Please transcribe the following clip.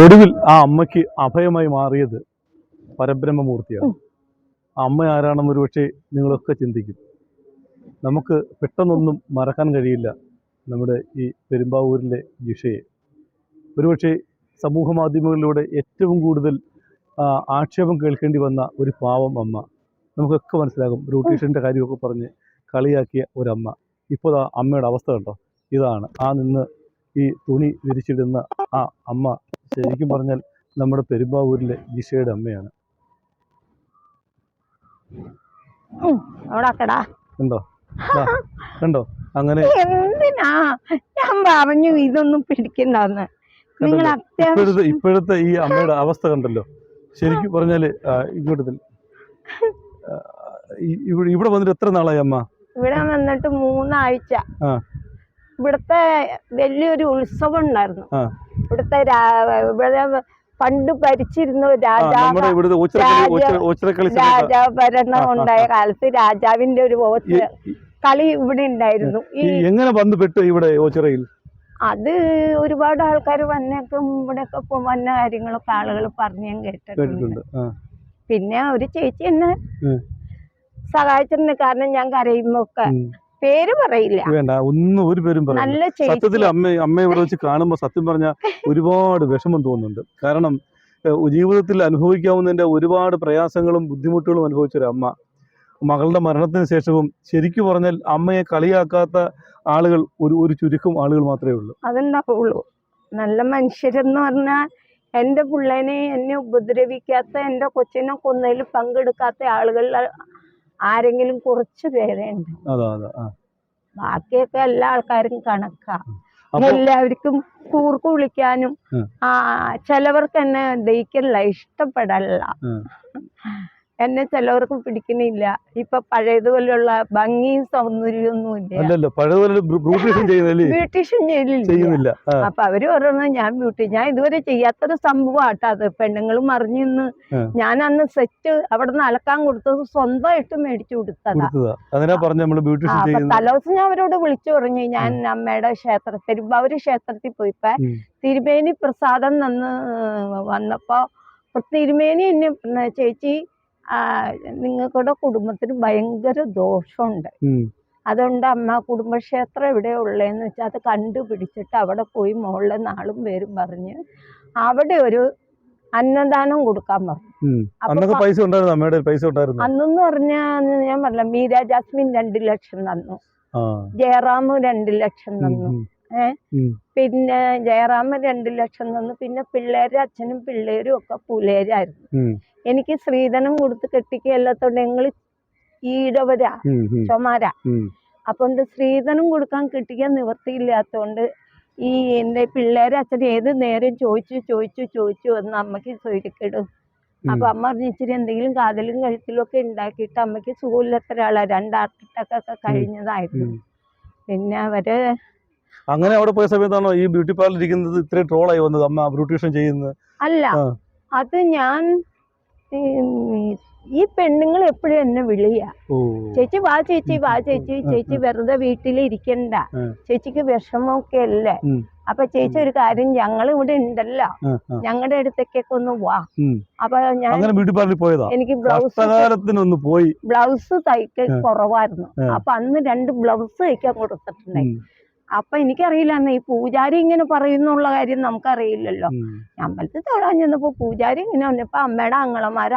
ഒടുവിൽ ആ അമ്മയ്ക്ക് അഭയമായി മാറിയത് പരബ്രഹ്മമൂർത്തിയാണ്. ആ അമ്മ ആരാണെന്ന് ഒരുപക്ഷെ നിങ്ങളൊക്കെ ചിന്തിക്കും. നമുക്ക് പെട്ടെന്നൊന്നും മറക്കാൻ കഴിയില്ല നമ്മുടെ ഈ പെരുമ്പാവൂരിലെ ജിഷയെ. ഒരുപക്ഷെ സമൂഹ മാധ്യമങ്ങളിലൂടെ ഏറ്റവും കൂടുതൽ ആക്ഷേപം കേൾക്കേണ്ടി വന്ന ഒരു പാവം അമ്മ. നമുക്കൊക്കെ മനസ്സിലാകും, ബ്യൂട്ടീഷ്യൻ്റെ കാര്യമൊക്കെ പറഞ്ഞ് കളിയാക്കിയ ഒരമ്മ. ഇപ്പോൾ ആ അമ്മയുടെ അവസ്ഥ കണ്ടോ? ഇതാണ് ആ നിന്ന് ഈ തുണി വിരിച്ചിടുന്ന ആ അമ്മ. ശരിക്കും പറഞ്ഞാൽ നമ്മുടെ പെരുമ്പാവൂരിലെ ജിഷയുടെ അമ്മയാണ്. കണ്ടോ കണ്ടോ? അങ്ങനെ എന്തിനാ ഞാൻ പറഞ്ഞു ഇതൊന്നും പിടിക്കണ്ടെന്ന്. ഇപ്പോഴത്തെ ഈ അമ്മയുടെ അവസ്ഥ കണ്ടല്ലോ. ശരിക്കും പറഞ്ഞാല് ഇങ്ങോട്ട് ഇവിടെ വന്നിട്ട് എത്ര നാളായി അമ്മ? ഇവിടെ വന്നിട്ട് 3 ആഴ്ച. ഇവിടുത്തെ വലിയൊരു ഉത്സവം ഉണ്ടായിരുന്നു. ഇവിടുത്തെ പണ്ട് ഭരിച്ചിരുന്ന രാജാഭരണം ഉണ്ടായ കാലത്ത് രാജാവിന്റെ ഒരു കളി ഇവിടെ ഉണ്ടായിരുന്നു. എങ്ങനെ വന്നുപെട്ടു ഇവിടെ ഓച്ചിറയിൽ? അത് ഒരുപാട് ആൾക്കാർ വന്നേക്കും ഇവിടെയൊക്കെ വന്ന കാര്യങ്ങളൊക്കെ ആളുകൾ പറഞ്ഞു ഞാൻ കേട്ടിട്ടുണ്ട്. പിന്നെ ഒരു ചേച്ചി എന്നെ സഹായിച്ചിട്ടുണ്ട്. കാരണം ഞാൻ കരയുമ്പൊക്കെ പേര് പറയില്ല, വേണ്ട ഒന്നും ഒരു പേരും പറയില്ല. സത്യത്തിൽ അമ്മ ഇവിടെ വെച്ച് കാണുമ്പോൾ സത്യം പറഞ്ഞാൽ ഒരുപാട് വിഷമം തോന്നുന്നുണ്ട്. കാരണം ജീവിതത്തിൽ അനുഭവിക്കാവുന്നതിന്റെ ഒരുപാട് പ്രയാസങ്ങളും ബുദ്ധിമുട്ടുകളും അനുഭവിച്ചൊരു അമ്മ. മകളുടെ മരണത്തിന് ശേഷവും ശരിക്കും പറഞ്ഞാൽ അമ്മയെ കളിയാക്കാത്ത ആളുകൾ ഒരു ചുരുക്കം ആളുകൾ മാത്രമേ ഉള്ളൂ. അതുണ്ടാവുള്ളൂ. നല്ല മനുഷ്യരെന്ന് പറഞ്ഞാൽ എൻ്റെ പിള്ളേനെ എന്നെ ഉപദ്രവിക്കാത്ത, എൻ്റെ കൊച്ചിനെ കൊന്നതിൽ പങ്കെടുക്കാത്ത ആളുകളിൽ ആരെങ്കിലും കുറച്ച് പേരേ ഉണ്ട്. ബാക്കിയൊക്കെ എല്ലാ ആൾക്കാരും കണക്കാ. എല്ലാവർക്കും കൂർക്ക് വിളിക്കാനും ചിലവർക്ക് എന്നെ ദഹിക്കല്ല, ഇഷ്ടപ്പെടല്ല. എന്നെ ചിലവർക്ക് പിടിക്കണില്ല. ഇപ്പൊ പഴയതുപോലെയുള്ള ഭംഗിയും സൗന്ദര്യമൊന്നും ഇല്ല. ബ്യൂട്ടീഷ്യൻ ചെയ്യലില്ല. അപ്പൊ അവര് പറയുന്നത് ഞാൻ ഇതുവരെ ചെയ്യാത്തൊരു സംഭവം ആട്ടോ അത്. പെണ്ണുങ്ങളും അറിഞ്ഞിന്ന് ഞാൻ അന്ന് സെറ്റ് അവിടെ നിന്ന് അലക്കാൻ കൊടുത്തത് സ്വന്തമായിട്ട് മേടിച്ചു കൊടുത്തതാ. തലേദിവസം ഞാൻ അവരോട് വിളിച്ചു പറഞ്ഞു, ഞാൻ അമ്മയുടെ പെരുമ്പാവൂര് ക്ഷേത്രത്തിൽ പോയിപ്പോ തിരുമേനി പ്രസാദം വന്നപ്പോ തിരുമേനി എന്നെ ചേച്ചി നിങ്ങൾക്കുടെ കുടുംബത്തിന് ഭയങ്കര ദോഷമുണ്ട്, അതുകൊണ്ട് അമ്മ കുടുംബക്ഷേത്രം എവിടെ ഉള്ളതെന്ന് വെച്ചാൽ അത് കണ്ടുപിടിച്ചിട്ട് അവിടെ പോയി മോളുടെ നാളും പേരും പറഞ്ഞ് അവിടെ ഒരു അന്നദാനം കൊടുക്കാൻ പറഞ്ഞു. അന്നെന്ന് പറഞ്ഞാൽ ഞാൻ പറഞ്ഞ മീര ജാസ്മിൻ 2 ലക്ഷം തന്നു, ജയറാം 2 ലക്ഷം തന്നു. പിന്നെ ജയറാമൻ 2 ലക്ഷം തന്നു. പിന്നെ പിള്ളേരുടെ അച്ഛനും പിള്ളേരും ഒക്കെ പുലേരായിരുന്നു. എനിക്ക് സ്ത്രീധനം കൊടുത്ത് കെട്ടിക്കല്ലാത്തോണ്ട് ഞങ്ങള് ഈടവരാ, ചുമാരാ. അപ്പൊ സ്ത്രീധനം കൊടുക്കാൻ കെട്ടിക്കാൻ നിവൃത്തിയില്ലാത്തോണ്ട് ഈ എന്റെ പിള്ളേരെ അച്ഛൻ ഏത് നേരം ചോദിച്ചു എന്ന് അമ്മയ്ക്ക് സ്വൈര്യക്കേടും. അപ്പൊ അമ്മ പറഞ്ഞ ഇച്ചിരി എന്തെങ്കിലും കാതലും കഴുത്തിലും ഒക്കെ ഉണ്ടാക്കിയിട്ട് അമ്മയ്ക്ക് സുഖമില്ലാത്ത ഒരാളാ, 2 ഹാർട്ട് അറ്റാക്ക് ഒക്കെ കഴിഞ്ഞതായിരുന്നു. പിന്നെ അവര് അങ്ങനെ അവിടെ പോയ സമയത്താണോ ഈ ബ്യൂട്ടി പാർലർ ഇരിക്കുന്നത് ഇത്രയും ട്രോളായി വന്നത്, അമ്മ ബ്യൂട്ടീഷ്യൻ ചെയ്യുന്നത്? അല്ല, അത് ഞാൻ ഈ പെണ്ണുങ്ങൾ എപ്പോഴും എന്നെ വിളിയാ, ചേച്ചി വാ ചേച്ചി വാ ചേച്ചി, ചേച്ചി വെറുതെ വീട്ടിലിരിക്കണ്ട, ചേച്ചിക്ക് വിഷമമൊക്കെ അല്ലേ. അപ്പൊ ചേച്ചി ഒരു കാര്യം, ഞങ്ങൾ ഇവിടെ ഉണ്ടല്ലോ, ഞങ്ങളുടെ അടുത്തേക്കൊക്കെ ഒന്ന് വാ. അപ്പൊ ഞാൻ എനിക്ക് ബ്ലൗസ് തയ്ക്കാൻ കുറവായിരുന്നു. അപ്പൊ അന്ന് 2 ബ്ലൗസ് തയ്ക്കാൻ കൊടുത്തിട്ടുണ്ടായി. അപ്പൊ എനിക്കറിയില്ല, ഈ പൂജാരി ഇങ്ങനെ പറയുന്നുള്ള കാര്യം നമുക്കറിയില്ലല്ലോ. അമ്പലത്തിൽ തൊഴാൻ ചെന്നപ്പോ പൂജാരി ഇങ്ങനെ വന്നപ്പോ അമ്മയുടെ ആങ്ങളമാർ